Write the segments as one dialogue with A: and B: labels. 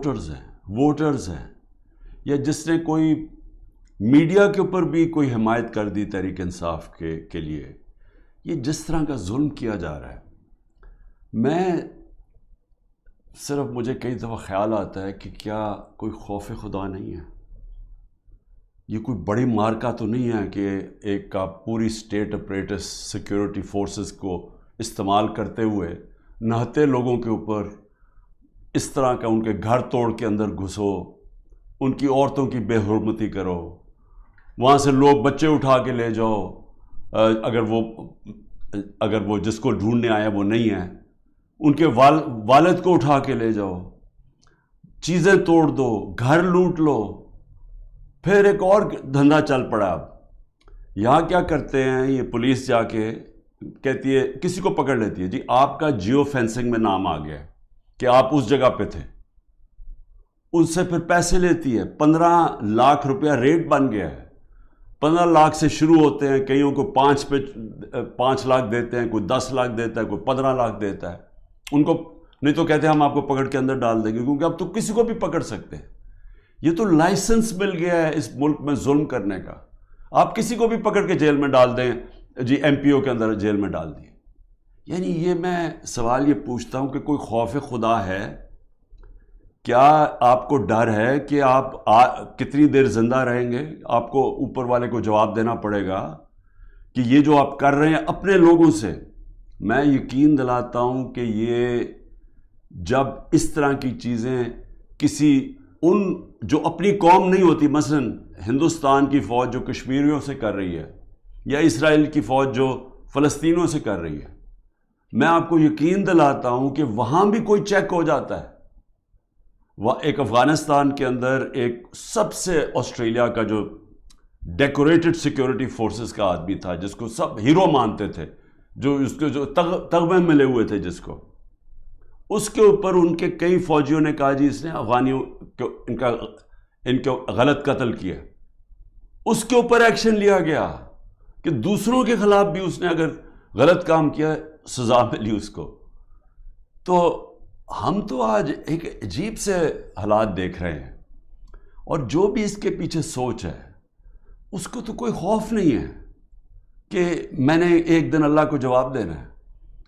A: Voters ہیں یا جس نے کوئی میڈیا کے اوپر بھی کوئی حمایت کر دی تحریک انصاف کے لیے، یہ جس طرح کا ظلم کیا جا رہا ہے، مجھے کئی دفعہ خیال آتا ہے کہ کیا کوئی خوف خدا نہیں ہے؟ یہ کوئی بڑی مارکا تو نہیں ہے کہ ایک کا پوری اسٹیٹ اپریٹس سیکیورٹی فورسز کو استعمال کرتے ہوئے نہتے لوگوں کے اوپر اس طرح کا ان کے گھر توڑ کے اندر گھسو، ان کی عورتوں کی بے حرمتی کرو، وہاں سے لوگ بچے اٹھا کے لے جاؤ، اگر وہ جس کو ڈھونڈنے آیا وہ نہیں ہے، ان کے والد کو اٹھا کے لے جاؤ، چیزیں توڑ دو، گھر لوٹ لو، پھر ایک اور دھندا چل پڑا۔ اب یہاں کیا کرتے ہیں، یہ پولیس جا کے کہتی ہے، کسی کو پکڑ لیتی ہے، جی آپ کا جیو فینسنگ میں نام آ گیا کہ آپ اس جگہ پہ تھے، ان سے پھر پیسے لیتی ہے، 15 لاکھ روپیہ ریٹ بن گیا ہے، 15 لاکھ سے شروع ہوتے ہیں، کئیوں کو 5 لاکھ دیتے ہیں، کوئی 10 لاکھ دیتا ہے، کوئی 15 لاکھ دیتا ہے، ان کو نہیں تو کہتے ہیں ہم آپ کو پکڑ کے اندر ڈال دیں گے، کیونکہ اب تو کسی کو بھی پکڑ سکتے ہیں۔ یہ تو لائسنس مل گیا ہے اس ملک میں ظلم کرنے کا، آپ کسی کو بھی پکڑ کے جیل میں ڈال دیں، جی ایم پی او کے اندر جیل میں ڈال دیے۔ یعنی یہ میں سوال یہ پوچھتا ہوں کہ کوئی خوف خدا ہے؟ کیا آپ کو ڈر ہے کہ آپ کتنی دیر زندہ رہیں گے؟ آپ کو اوپر والے کو جواب دینا پڑے گا کہ یہ جو آپ کر رہے ہیں اپنے لوگوں سے، میں یقین دلاتا ہوں کہ یہ جب اس طرح کی چیزیں کسی ان جو اپنی قوم نہیں ہوتی، مثلا ہندوستان کی فوج جو کشمیریوں سے کر رہی ہے، یا اسرائیل کی فوج جو فلسطینیوں سے کر رہی ہے، میں آپ کو یقین دلاتا ہوں کہ وہاں بھی کوئی چیک ہو جاتا ہے۔ ایک افغانستان کے اندر ایک سب سے آسٹریلیا کا جو ڈیکوریٹڈ سیکیورٹی فورسز کا آدمی تھا، جس کو سب ہیرو مانتے تھے، جو اس کے جو تغمے ملے ہوئے تھے جس کو، اس کے اوپر ان کے کئی فوجیوں نے کہا جی اس نے افغانیوں ان کو غلط قتل کیا، اس کے اوپر ایکشن لیا گیا کہ دوسروں کے خلاف بھی اس نے اگر غلط کام کیا سزا ملی اس کو۔ تو ہم تو آج ایک عجیب سے حالات دیکھ رہے ہیں، اور جو بھی اس کے پیچھے سوچ ہے اس کو تو کوئی خوف نہیں ہے کہ میں نے ایک دن اللہ کو جواب دینا ہے۔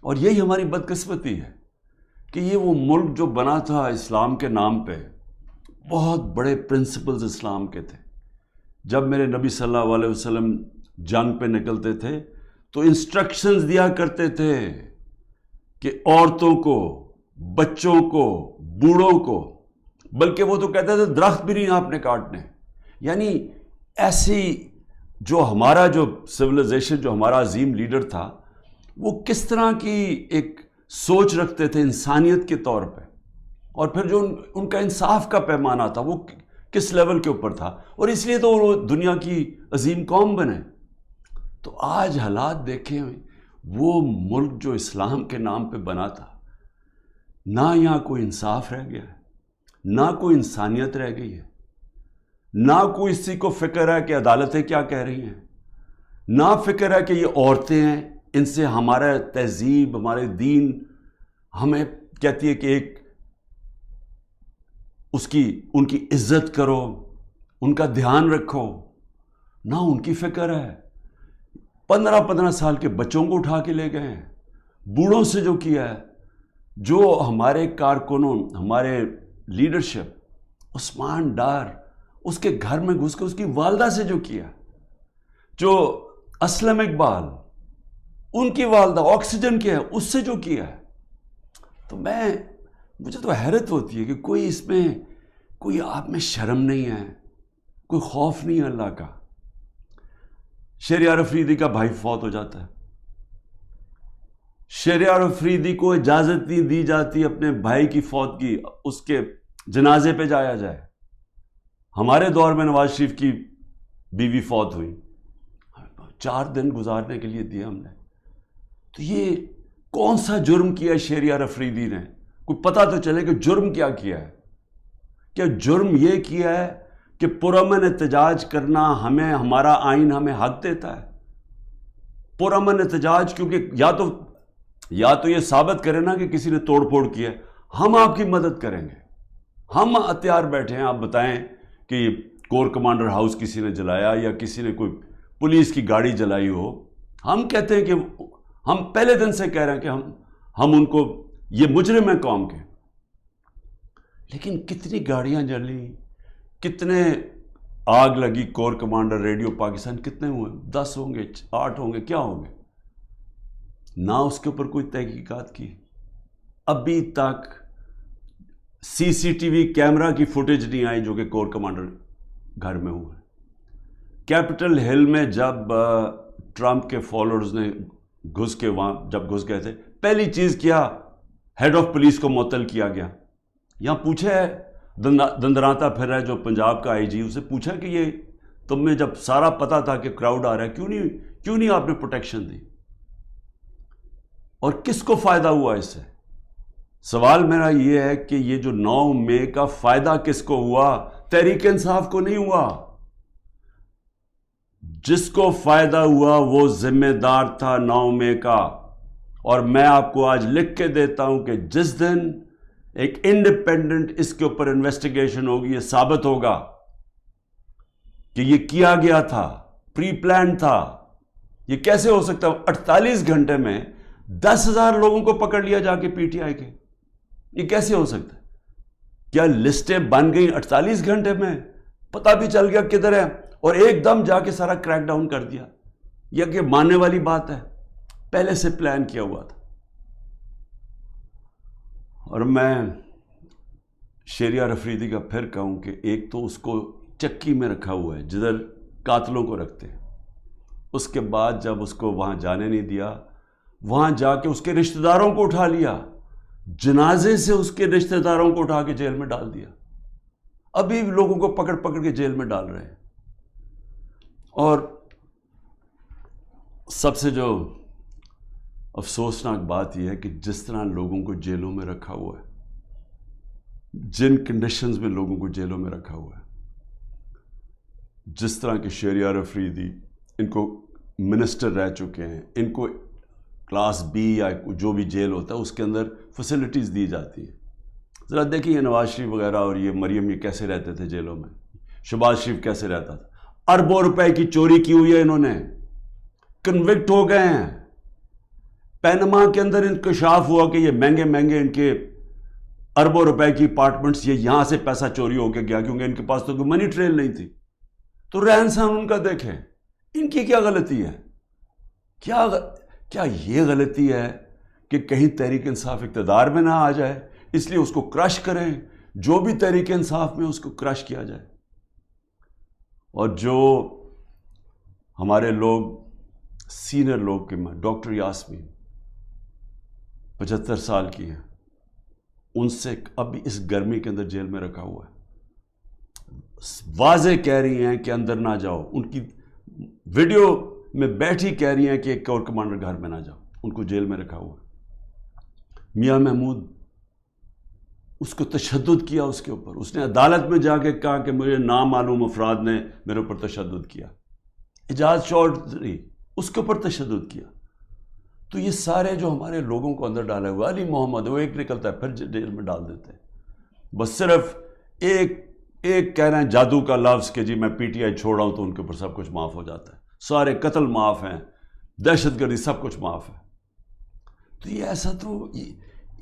A: اور یہی ہماری بدقسمتی ہے کہ یہ وہ ملک جو بنا تھا اسلام کے نام پہ، بہت بڑے پرنسپلز اسلام کے تھے۔ جب میرے نبی صلی اللہ علیہ وسلم جنگ پہ نکلتے تھے تو انسٹرکشنز دیا کرتے تھے کہ عورتوں کو، بچوں کو، بوڑھوں کو، بلکہ وہ تو کہتے تھے درخت بھی نہیں آپ نے کاٹنے۔ یعنی ایسی جو ہمارا جو سویلائزیشن، جو ہمارا عظیم لیڈر تھا، وہ کس طرح کی ایک سوچ رکھتے تھے انسانیت کے طور پہ، اور پھر جو ان کا انصاف کا پیمانہ تھا وہ کس لیول کے اوپر تھا، اور اس لیے تو وہ دنیا کی عظیم قوم بنے۔ تو آج حالات دیکھیں، وہ ملک جو اسلام کے نام پہ بنا تھا، نہ یہاں کوئی انصاف رہ گیا ہے، نہ کوئی انسانیت رہ گئی ہے، نہ کوئی اسی کو فکر ہے کہ عدالتیں کیا کہہ رہی ہیں، نہ فکر ہے کہ یہ عورتیں ہیں، ان سے ہمارا تہذیب، ہمارے دین ہمیں کہتی ہے کہ ایک ان کی عزت کرو، ان کا دھیان رکھو، نہ ان کی فکر ہے۔ 15 سال کے بچوں کو اٹھا کے لے گئے ہیں، بوڑھوں سے جو کیا ہے، جو ہمارے کارکنوں، ہمارے لیڈرشپ، عثمان ڈار، اس کے گھر میں گھس کے اس کی والدہ سے جو کیا، جو اسلم اقبال، ان کی والدہ آکسیجن کیا ہے، اس سے جو کیا ہے، تو مجھے تو حیرت ہوتی ہے کہ کوئی اس میں کوئی آپ میں شرم نہیں ہے، کوئی خوف نہیں ہے اللہ کا۔ شہریار افریدی کا بھائی فوت ہو جاتا ہے، شہریار افریدی کو اجازت نہیں دی جاتی اپنے بھائی کی فوتگی، اس کے جنازے پہ جایا جائے۔ ہمارے دور میں نواز شریف کی بیوی فوت ہوئی، 4 دن گزارنے کے لیے دیا ہم نے۔ تو یہ کون سا جرم کیا شہریار افریدی نے؟ کوئی پتہ تو چلے کہ جرم کیا کیا ہے۔ کیا جرم یہ کیا ہے کہ پرامن احتجاج کرنا ہمیں، ہمارا آئین ہمیں حق دیتا ہے؟ پرامن احتجاج، کیونکہ یا تو یہ ثابت کرے نا کہ کسی نے توڑ پھوڑ کیا ہے، ہم آپ کی مدد کریں گے، ہم ہتھیار بیٹھے ہیں. آپ بتائیں کہ کور کمانڈر ہاؤس کسی نے جلایا یا کسی نے کوئی پولیس کی گاڑی جلائی ہو, ہم کہتے ہیں کہ ہم پہلے دن سے کہہ رہے ہیں کہ ہم ان کو, یہ مجرم ہیں قوم کے. لیکن کتنی گاڑیاں جلی, کتنے آگ لگی, کور کمانڈر ریڈیو پاکستان کتنے ہوئے, 10 ہوں گے, 8 ہوں گے, کیا ہوں گے؟ نہ اس کے اوپر کوئی تحقیقات کی. ابھی تک سی سی ٹی وی کیمرہ کی فوٹیج نہیں آئی جو کہ کور کمانڈر گھر میں ہوئے. کیپٹل ہل میں جب ٹرمپ کے فالوورز نے گھس کے وہاں جب گھس گئے تھے, پہلی چیز کیا, ہیڈ آف پولیس کو معطل کیا گیا. یہاں پوچھا ہے دندراتا پھر رہا ہے جو پنجاب کا آئی جی, اسے پوچھا کہ یہ تم نے جب سارا پتا تھا کہ کراؤڈ آ رہا ہے کیوں نہیں آپ نے پروٹیکشن دی, اور کس کو فائدہ ہوا اس سے؟ سوال میرا یہ ہے کہ یہ جو 9 مئی کا فائدہ کس کو ہوا؟ تحریک انصاف کو نہیں ہوا. جس کو فائدہ ہوا وہ ذمہ دار تھا 9 مئی کا. اور میں آپ کو آج لکھ کے دیتا ہوں کہ جس دن ایک انڈیپینڈنٹ اس کے اوپر انویسٹیگیشن ہوگی, یہ ثابت ہوگا کہ یہ کیا گیا تھا, پری پلان تھا. یہ کیسے ہو سکتا ہے 48 گھنٹے میں 10,000 لوگوں کو پکڑ لیا جا کے پی ٹی آئی کے؟ یہ کیسے ہو سکتا ہے؟ کیا لسٹیں بن گئیں 48 گھنٹے میں؟ پتہ بھی چل گیا کدھر ہے, اور ایک دم جا کے سارا کریک ڈاؤن کر دیا؟ یہ کہ ماننے والی بات ہے؟ پہلے سے پلان کیا ہوا تھا. اور میں شہریار افریدی کا پھر کہوں کہ ایک تو اس کو چکی میں رکھا ہوا ہے جدھر قاتلوں کو رکھتے ہیں, اس کے بعد جب اس کو وہاں جانے نہیں دیا, وہاں جا کے اس کے رشتہ داروں کو اٹھا لیا, جنازے سے اس کے رشتہ داروں کو اٹھا کے جیل میں ڈال دیا. ابھی لوگوں کو پکڑ پکڑ کے جیل میں ڈال رہے ہیں. اور سب سے جو افسوسناک بات یہ ہے کہ جس طرح لوگوں کو جیلوں میں رکھا ہوا ہے, جن کنڈیشنز میں لوگوں کو جیلوں میں رکھا ہوا ہے, جس طرح کے شہریار افریدی, ان کو منسٹر رہ چکے ہیں, ان کو کلاس بی یا جو بھی جیل ہوتا ہے اس کے اندر فیسلٹیز دی جاتی ہیں. ذرا دیکھیں یہ نواز شریف وغیرہ اور یہ مریم یہ کیسے رہتے تھے جیلوں میں, شہباز شریف کیسے رہتا تھا. اربوں روپے کی چوری کی ہوئی ہے انہوں نے, کنوکٹ ہو گئے ہیں. پینما کے اندر انکشاف ہوا کہ یہ مہنگے مہنگے ان کے اربوں روپے کی اپارٹمنٹس, یہ یہاں سے پیسہ چوری ہو کے گیا کیونکہ ان کے پاس تو کوئی منی ٹریل نہیں تھی. تو رہن سہن ان کا دیکھیں, ان کی کیا غلطی ہے؟ کیا یہ غلطی ہے کہ کہیں تحریک انصاف اقتدار میں نہ آ جائے اس لیے اس کو کرش کریں؟ جو بھی تحریک انصاف میں اس کو کرش کیا جائے. اور جو ہمارے لوگ سینئر لوگ کے میں ڈاکٹر یاسمین 75 سال کی ہیں, ان سے اب اس گرمی کے اندر جیل میں رکھا ہوا ہے. واضح کہہ رہی ہیں کہ اندر نہ جاؤ, ان کی ویڈیو میں بیٹھی کہہ رہی ہیں کہ ایک کور کمانڈر گھر میں نہ جاؤ, ان کو جیل میں رکھا ہوا ہے. میاں محمود, اس کو تشدد کیا اس کے اوپر, اس نے عدالت میں جا کے کہا کہ مجھے نامعلوم افراد نے میرے اوپر تشدد کیا. اعجاز چودھری, اس کے اوپر تشدد کیا. تو یہ سارے جو ہمارے لوگوں کو اندر ڈالے ہوئے, علی محمد وہ ایک نکلتا ہے پھر جیل میں ڈال دیتے ہیں. بس صرف ایک کہہ رہے ہیں جادو کا لفظ کہ جی میں پی ٹی آئی چھوڑ رہا ہوں تو ان کے اوپر سب کچھ معاف ہو جاتا ہے, سارے قتل معاف ہیں, دہشت گردی سب کچھ معاف ہے. تو یہ ایسا تو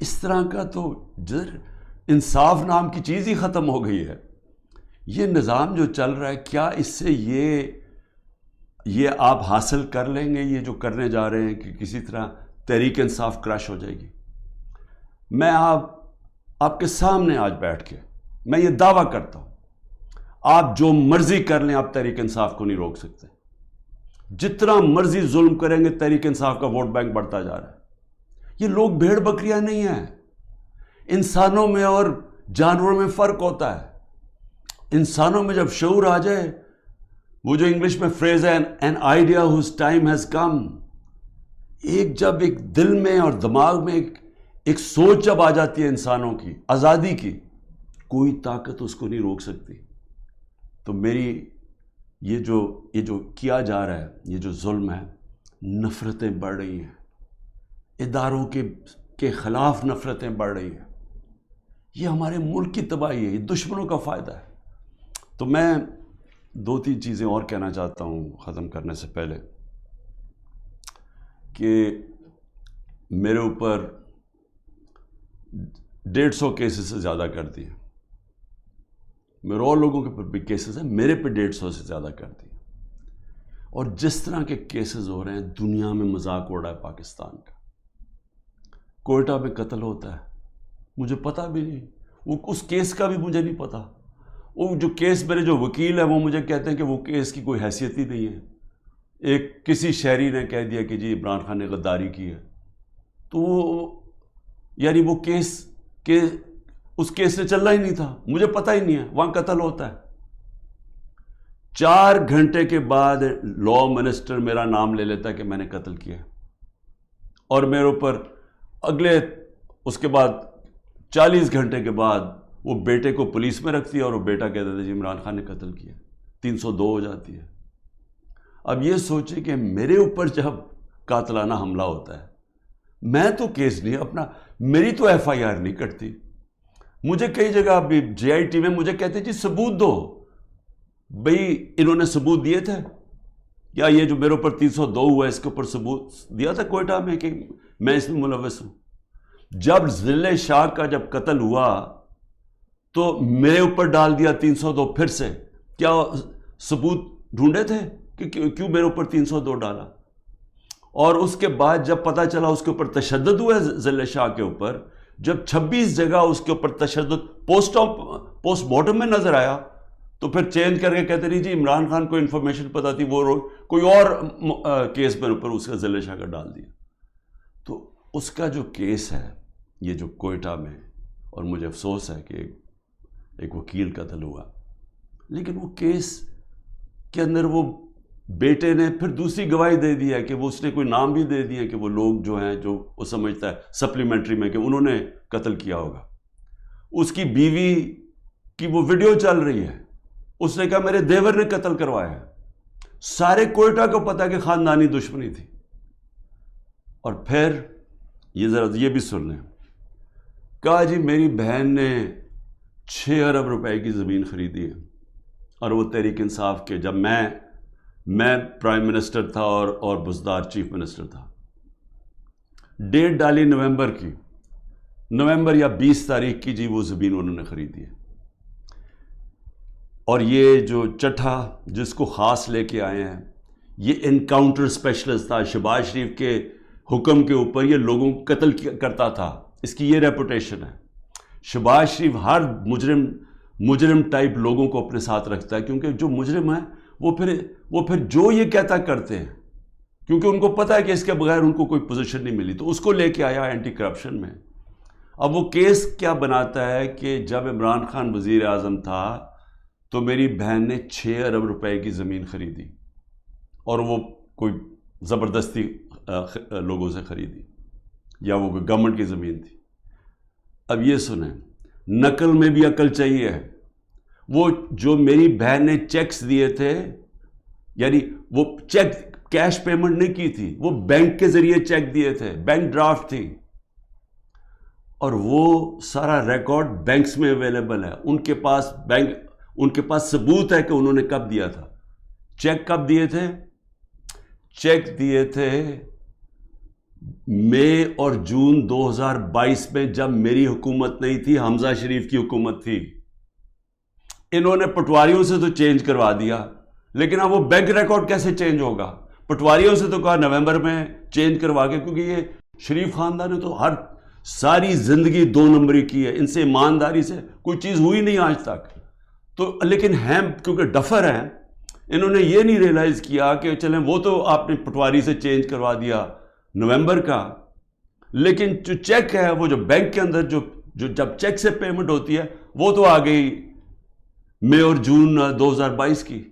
A: اس طرح کا تو انصاف نام کی چیز ہی ختم ہو گئی ہے. یہ نظام جو چل رہا ہے, کیا اس سے یہ آپ حاصل کر لیں گے یہ جو کرنے جا رہے ہیں کہ کسی طرح تحریک انصاف کرش ہو جائے گی؟ میں آپ کے سامنے آج بیٹھ کے میں یہ دعویٰ کرتا ہوں, آپ جو مرضی کر لیں آپ تحریک انصاف کو نہیں روک سکتے. جتنا مرضی ظلم کریں گے تحریک انصاف کا ووٹ بینک بڑھتا جا رہا ہے. یہ لوگ بھیڑ بکریاں نہیں ہیں. انسانوں میں اور جانوروں میں فرق ہوتا ہے. انسانوں میں جب شعور آ جائے, وہ جو انگلش میں فریز ہے an idea whose time has come, جب ایک دل میں اور دماغ میں ایک سوچ جب آ جاتی ہے انسانوں کی آزادی کی, کوئی طاقت اس کو نہیں روک سکتی. تو میری یہ جو کیا جا رہا ہے, یہ جو ظلم ہے, نفرتیں بڑھ رہی ہیں, اداروں کے خلاف نفرتیں بڑھ رہی ہیں. یہ ہمارے ملک کی تباہی ہے، یہ دشمنوں کا فائدہ ہے۔ تو میں 2-3 چیزیں اور کہنا چاہتا ہوں ختم کرنے سے پہلے، کہ میرے اوپر 150 کیسز سے زیادہ کر دیے، میرے اور لوگوں کے اوپر بھی کیسز ہیں، میرے پہ 150 سے زیادہ کر دیے، اور جس طرح کے کیسز ہو رہے ہیں دنیا میں مذاق اڑ رہا ہے پاکستان کا۔ کوئٹہ میں قتل ہوتا ہے، مجھے پتہ بھی نہیں، وہ اس کیس کا بھی مجھے نہیں پتہ۔ وہ جو کیس میرے جو وکیل ہیں وہ مجھے کہتے ہیں کہ وہ کیس کی کوئی حیثیت ہی نہیں ہے، ایک کسی شہری نے کہہ دیا کہ جی عمران خان نے غداری کی ہے، تو یعنی وہ کیس اس کیس سے چلنا ہی نہیں تھا، مجھے پتہ ہی نہیں ہے، وہاں قتل ہوتا ہے۔ 4 گھنٹے کے بعد لا منسٹر میرا نام لے لیتا ہے کہ میں نے قتل کیا، اور میرے اوپر اس کے بعد 40 گھنٹے کے بعد وہ بیٹے کو پولیس میں رکھتی ہے، اور وہ بیٹا کہتا تھا جی عمران خان نے قتل کیا، 302 ہو جاتی ہے۔ اب یہ سوچیں کہ میرے اوپر جب قاتلانہ حملہ ہوتا ہے، میں تو کیس نہیں اپنا، میری تو FIR نہیں کٹتی، مجھے کئی جگہ ابھی JIT میں مجھے کہتے جی ثبوت دو، بھئی انہوں نے ثبوت دیے تھے کیا؟ یہ جو میرے اوپر 302 ہوا ہے اس کے اوپر ثبوت دیا تھا کوئٹہ میں کہ میں اس میں ملوث ہوں؟ جب ذل شاہ کا جب قتل ہوا تو میرے اوپر ڈال دیا 302 پھر سے، کیا ثبوت ڈھونڈے تھے کہ کیوں میرے اوپر 302 ڈالا؟ اور اس کے بعد جب پتہ چلا اس کے اوپر تشدد ہوا ہے ذل شاہ کے اوپر، جب 26 جگہ اس کے اوپر تشدد پوسٹ مارٹم میں نظر آیا، تو پھر چینج کر کے کہتے نہیں جی عمران خان کو انفارمیشن پتہ تھی، وہ کوئی اور کیس میرے اوپر اس کا ذل شاہ کا ڈال دیا۔ تو اس کا جو کیس ہے یہ جو کوئٹہ میں، اور مجھے افسوس ہے کہ ایک وکیل قتل ہوا، لیکن وہ کیس کے اندر وہ بیٹے نے پھر دوسری گواہی دے دی ہے کہ وہ اس نے کوئی نام بھی دے دیا کہ وہ لوگ جو ہیں جو وہ سمجھتا ہے سپلیمنٹری میں کہ انہوں نے قتل کیا ہوگا۔ اس کی بیوی کی وہ ویڈیو چل رہی ہے، اس نے کہا میرے دیور نے قتل کروایا ہے، سارے کوئٹہ کو پتا کہ خاندانی دشمنی تھی۔ اور پھر یہ ذرا یہ بھی سن لیں، کہا جی میری بہن نے 6 ارب روپے کی زمین خریدی ہے، اور وہ تحریک انصاف کے، جب میں پرائم منسٹر تھا اور بزدار چیف منسٹر تھا، ڈیٹ ڈالی نومبر کی، نومبر یا 20 تاریخ کی جی وہ زمین انہوں نے خریدی ہے۔ اور یہ جو چٹھا جس کو خاص لے کے آئے ہیں، یہ انکاؤنٹر اسپیشلسٹ تھا، شہباز شریف کے حکم کے اوپر یہ لوگوں کو قتل کرتا تھا، اس کی یہ ریپوٹیشن ہے۔ شہباز شریف ہر مجرم ٹائپ لوگوں کو اپنے ساتھ رکھتا ہے، کیونکہ جو مجرم ہیں وہ پھر جو یہ کہتا کرتے ہیں، کیونکہ ان کو پتہ ہے کہ اس کے بغیر ان کو کوئی پوزیشن نہیں ملی، تو اس کو لے کے آیا اینٹی کرپشن میں۔ اب وہ کیس کیا بناتا ہے کہ جب عمران خان وزیر اعظم تھا تو میری بہن نے 6 ارب روپے کی زمین خریدی، اور وہ کوئی زبردستی لوگوں سے خریدی، یا وہ کوئی گورنمنٹ کی زمین تھی۔ اب یہ سنیں، نقل میں بھی عقل چاہیے۔ وہ جو میری بہن نے چیکس دیے تھے، یعنی وہ چیک کیش پیمنٹ نہیں کی تھی، وہ بینک کے ذریعے چیک دیے تھے، بینک ڈرافٹ تھی، اور وہ سارا ریکارڈ بینکس میں اویلیبل ہے، ان کے پاس ثبوت ہے کہ انہوں نے کب دیا تھا۔ چیک کب دیے تھے؟ چیک دیے تھے مئی اور جون 2022 میں، جب میری حکومت نہیں تھی، حمزہ شریف کی حکومت تھی۔ انہوں نے پٹواریوں سے تو چینج کروا دیا، لیکن اب وہ بینک ریکارڈ کیسے چینج ہوگا؟ پٹواریوں سے تو کہا نومبر میں چینج کروا کے، کیونکہ یہ شریف خاندان نے تو ساری زندگی 2 نمبری کی ہے، ان سے ایمانداری سے کوئی چیز ہوئی نہیں آج تک۔ تو لیکن ہیں کیونکہ ڈفر ہیں، انہوں نے یہ نہیں ریلائز کیا کہ چلیں وہ تو آپ نے پٹواری سے چینج کروا دیا نومبر کا، لیکن جو چیک ہے، وہ جو بینک کے اندر جو جب چیک سے پیمنٹ ہوتی ہے، وہ تو آ گئی مئی اور جون 2022 کی۔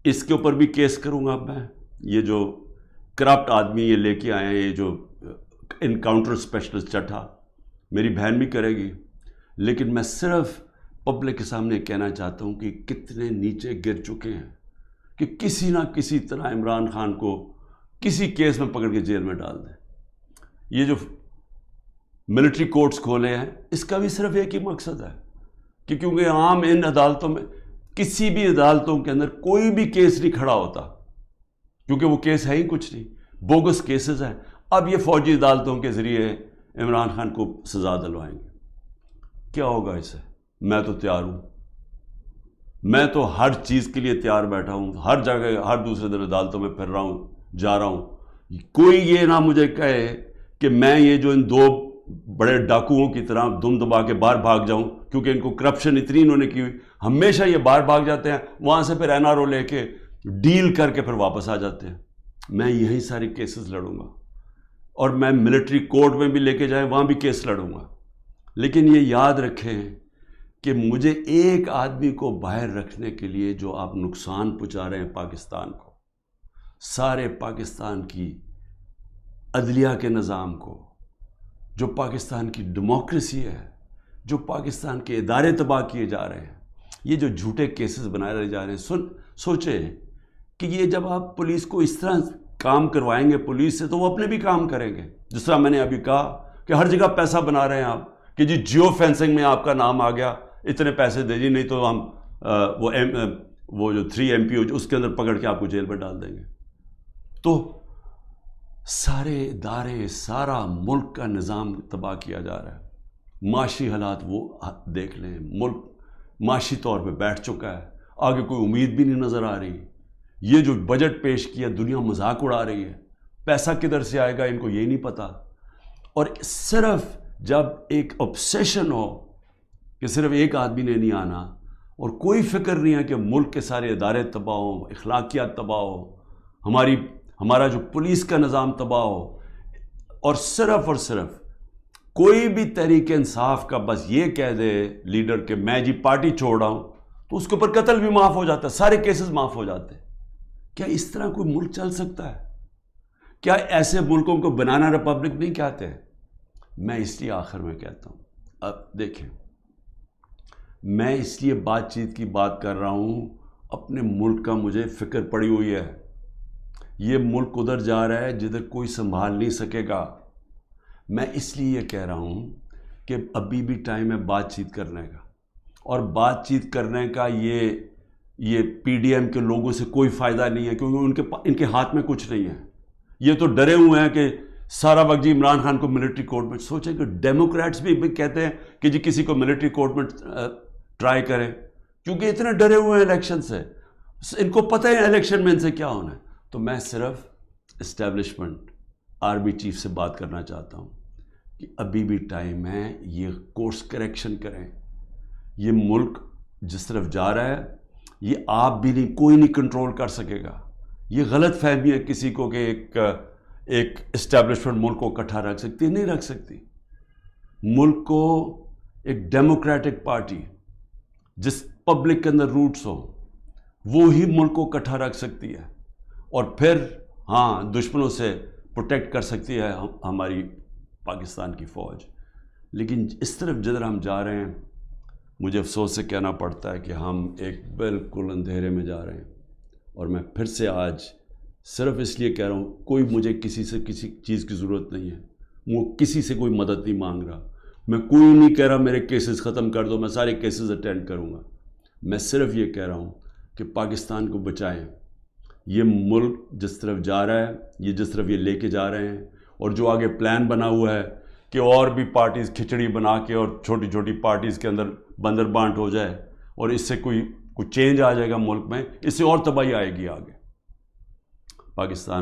A: اس کے اوپر بھی کیس کروں گا میں۔ یہ جو کرپٹ آدمی یہ لے کے آئے ہیں، یہ جو انکاؤنٹر اسپیشلسٹ چٹھا، میری بہن بھی کرے گی، لیکن میں صرف پبلک کے سامنے کہنا چاہتا ہوں کہ کتنے نیچے گر چکے ہیں کہ کسی نہ کسی طرح عمران خان کو کسی کیس میں پکڑ کے جیل میں ڈال دیں۔ یہ جو ملٹری کورٹس کھولے ہیں، اس کا بھی صرف ایک ہی مقصد ہے کہ کیونکہ عام ان عدالتوں میں، کسی بھی عدالتوں کے اندر کوئی بھی کیس نہیں کھڑا ہوتا، کیونکہ وہ کیس ہے ہی کچھ نہیں، بوگس کیسز ہیں. اب یہ فوجی عدالتوں کے ذریعے عمران خان کو سزا دلوائیں گے. کیا ہوگا اس سے؟ میں تو تیار ہوں، میں تو ہر چیز کے لیے تیار بیٹھا ہوں، ہر جگہ ہر دوسرے دن عدالتوں میں پھر رہا ہوں، جا رہا ہوں. کوئی یہ نہ مجھے کہے کہ میں یہ جو ان دو بڑے ڈاکوؤں کی طرح دم دبا کے باہر بھاگ جاؤں، کیونکہ ان کو کرپشن اتنی انہوں نے کی ہوئی، ہمیشہ یہ باہر بھاگ جاتے ہیں، وہاں سے پھر NRO لے کے ڈیل کر کے پھر واپس آ جاتے ہیں. میں یہی ساری کیسز لڑوں گا، اور میں ملٹری کورٹ میں بھی لے کے جائیں وہاں بھی کیس لڑوں گا. لیکن یہ یاد رکھیں کہ مجھے ایک آدمی کو باہر رکھنے کے لیے جو آپ نقصان پہنچا رہے ہیں پاکستان کو، سارے پاکستان کی عدلیہ کے نظام کو، جو پاکستان کی ڈیموکریسی ہے، جو پاکستان کے ادارے تباہ کیے جا رہے ہیں، یہ جو جھوٹے کیسز بنائے جا رہے ہیں. سوچیں کہ یہ جب آپ پولیس کو اس طرح کام کروائیں گے پولیس سے، تو وہ اپنے بھی کام کریں گے. جس طرح میں نے ابھی کہا کہ ہر جگہ پیسہ بنا رہے ہیں آپ کہ جی جیو فینسنگ میں آپ کا نام آ گیا، اتنے پیسے دے جی، نہیں تو ہم وہ جو 3 MP اس کے اندر پکڑ کے آپ کو جیل میں ڈال دیں گے. تو سارے ادارے، سارا ملک کا نظام تباہ کیا جا رہا ہے. معاشی حالات وہ دیکھ لیں، ملک معاشی طور پہ بیٹھ چکا ہے، آگے کوئی امید بھی نہیں نظر آ رہی. یہ جو بجٹ پیش کیا دنیا مذاق اڑا رہی ہے، پیسہ کدھر سے آئے گا ان کو یہی نہیں پتا. اور صرف جب ایک obsession ہو کہ صرف ایک آدمی نے نہیں آنا اور کوئی فکر نہیں ہے کہ ملک کے سارے ادارے تباہ ہو، اخلاقیات تباہ ہو، ہمارا جو پولیس کا نظام تباہ ہو، اور صرف کوئی بھی تحریک انصاف کا بس یہ کہہ دے لیڈر کہ میں جی پارٹی چھوڑ رہا ہوں، تو اس کے اوپر قتل بھی معاف ہو جاتا ہے، سارے کیسز معاف ہو جاتے ہیں. کیا اس طرح کوئی ملک چل سکتا ہے؟ کیا ایسے ملکوں کو بنانا ریپبلک نہیں کہتے ہیں؟ میں اس لیے آخر میں کہتا ہوں، اب دیکھیں، میں اس لیے بات چیت کی بات کر رہا ہوں، اپنے ملک کا مجھے فکر پڑی ہوئی ہے. یہ ملک ادھر جا رہا ہے جدھر کوئی سنبھال نہیں سکے گا. میں اس لیے یہ کہہ رہا ہوں کہ ابھی بھی ٹائم ہے بات چیت کرنے کا، اور بات چیت کرنے کا یہ PDM کے لوگوں سے کوئی فائدہ نہیں ہے، کیونکہ ان کے ہاتھ میں کچھ نہیں ہے. یہ تو ڈرے ہوئے ہیں کہ سارا وقت جی عمران خان کو ملٹری کورٹ میں. سوچیں کہ ڈیموکریٹس بھی کہتے ہیں کہ جی کسی کو ملٹری کورٹ میں ٹرائی کریں، کیونکہ اتنے ڈرے ہوئے ہیں الیکشن سے، ان کو پتہ ہے الیکشن میں ان سے کیا ہونا ہے. تو میں صرف اسٹیبلشمنٹ آرمی چیف سے بات کرنا چاہتا ہوں کہ ابھی بھی ٹائم ہے، یہ کورس کریکشن کریں. یہ ملک جس طرف جا رہا ہے یہ آپ بھی نہیں، کوئی نہیں کنٹرول کر سکے گا. یہ غلط فہمی ہے کسی کو کہ ایک اسٹیبلشمنٹ ملک کو اکٹھا رکھ سکتی ہے، نہیں رکھ سکتی. ملک کو ایک ڈیموکریٹک پارٹی جس پبلک کے اندر روٹس ہو، وہ ہی ملک کو اکٹھا رکھ سکتی ہے، اور پھر ہاں دشمنوں سے پروٹیکٹ کر سکتی ہے ہماری پاکستان کی فوج. لیکن اس طرف جدھر ہم جا رہے ہیں، مجھے افسوس سے کہنا پڑتا ہے کہ ہم ایک بالکل اندھیرے میں جا رہے ہیں. اور میں پھر سے آج صرف اس لیے کہہ رہا ہوں، کوئی مجھے کسی سے کسی چیز کی ضرورت نہیں ہے، وہ کسی سے کوئی مدد نہیں مانگ رہا. میں کوئی نہیں کہہ رہا میرے کیسز ختم کر دو، میں سارے کیسز اٹینڈ کروں گا. میں صرف یہ کہہ رہا ہوں کہ پاکستان کو بچائیں. یہ ملک جس طرف جا رہا ہے، یہ جس طرف یہ لے کے جا رہے ہیں، اور جو آگے پلان بنا ہوا ہے کہ اور بھی پارٹیز کھچڑی بنا کے اور چھوٹی چھوٹی پارٹیز کے اندر بندر بانٹ ہو جائے، اور اس سے کوئی چینج آ جائے گا ملک میں، اس سے اور تباہی آئے گی آگے. پاکستان